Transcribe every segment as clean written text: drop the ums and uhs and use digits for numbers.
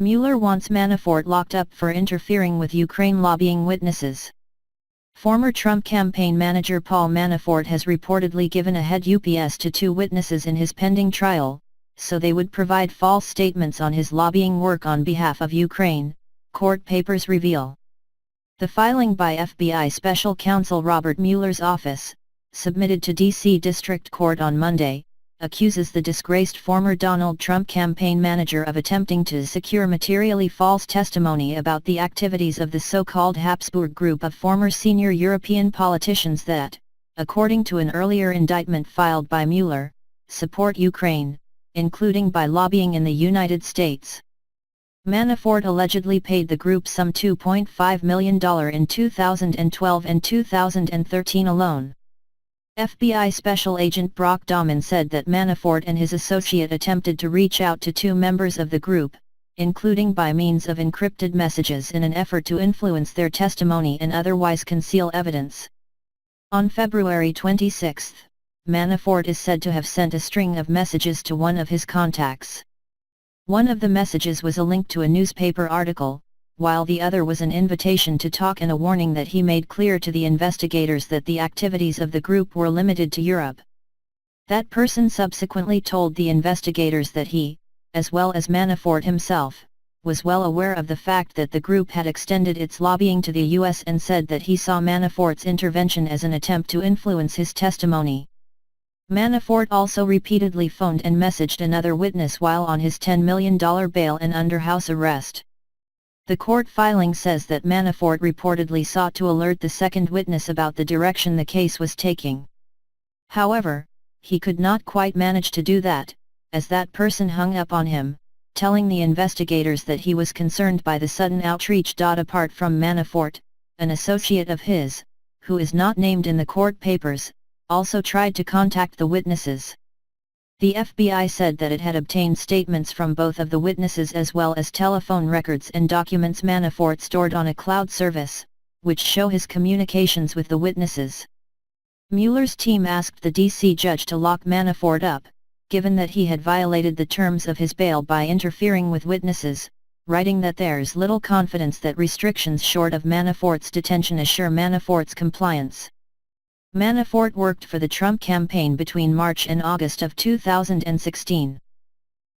Mueller wants Manafort locked up for interfering with Ukraine lobbying witnesses. Former Trump campaign manager Paul Manafort has reportedly given a head UPS to 2 witnesses in his pending trial, so they would provide false statements on his lobbying work on behalf of Ukraine, court papers reveal. The filing by FBI Special Counsel Robert Mueller's office, submitted to D.C. District Court on Monday, accuses the disgraced former Donald Trump campaign manager of attempting to secure materially false testimony about the activities of the so-called Hapsburg Group of former senior European politicians that, according to an earlier indictment filed by Mueller, support Ukraine, including by lobbying in the United States. Manafort allegedly paid the group some $2.5 million in 2012 and 2013 alone. FBI Special Agent Brock Dahman said that Manafort and his associate attempted to reach out to 2 members of the group, including by means of encrypted messages in an effort to influence their testimony and otherwise conceal evidence. On February 26, Manafort is said to have sent a string of messages to one of his contacts. One of the messages was a link to a newspaper article, while the other was an invitation to talk and a warning that he made clear to the investigators that the activities of the group were limited to Europe. That person subsequently told the investigators that he, as well as Manafort himself, was well aware of the fact that the group had extended its lobbying to the U.S. and said that he saw Manafort's intervention as an attempt to influence his testimony. Manafort also repeatedly phoned and messaged another witness while on his $10 million bail and under house arrest. The court filing says that Manafort reportedly sought to alert the second witness about the direction the case was taking. However, he could not quite manage to do that, as that person hung up on him, telling the investigators that he was concerned by the sudden outreach. Apart from Manafort, an associate of his, who is not named in the court papers, also tried to contact the witnesses. The FBI said that it had obtained statements from both of the witnesses as well as telephone records and documents Manafort stored on a cloud service, which show his communications with the witnesses. Mueller's team asked the D.C. judge to lock Manafort up, given that he had violated the terms of his bail by interfering with witnesses, writing that there's little confidence that restrictions short of Manafort's detention assure Manafort's compliance. Manafort worked for the Trump campaign between March and August of 2016.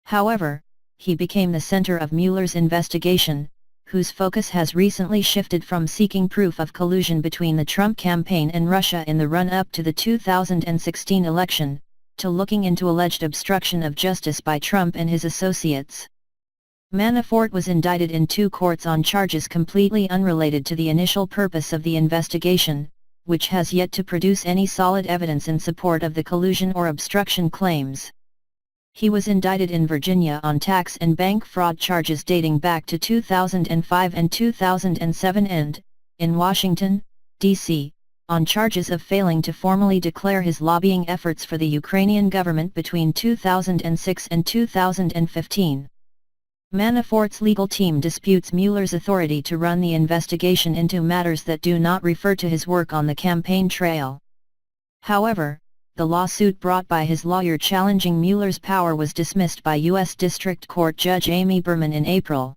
However, he became the center of Mueller's investigation, whose focus has recently shifted from seeking proof of collusion between the Trump campaign and Russia in the run-up to the 2016 election, to looking into alleged obstruction of justice by Trump and his associates. Manafort was indicted in 2 courts on charges completely unrelated to the initial purpose of the investigation, which has yet to produce any solid evidence in support of the collusion or obstruction claims. He was indicted in Virginia on tax and bank fraud charges dating back to 2005 and 2007 and, in Washington, D.C., on charges of failing to formally declare his lobbying efforts for the Ukrainian government between 2006 and 2015. Manafort's legal team disputes Mueller's authority to run the investigation into matters that do not refer to his work on the campaign trail. However, the lawsuit brought by his lawyer challenging Mueller's power was dismissed by U.S. District Court Judge Amy Berman in April.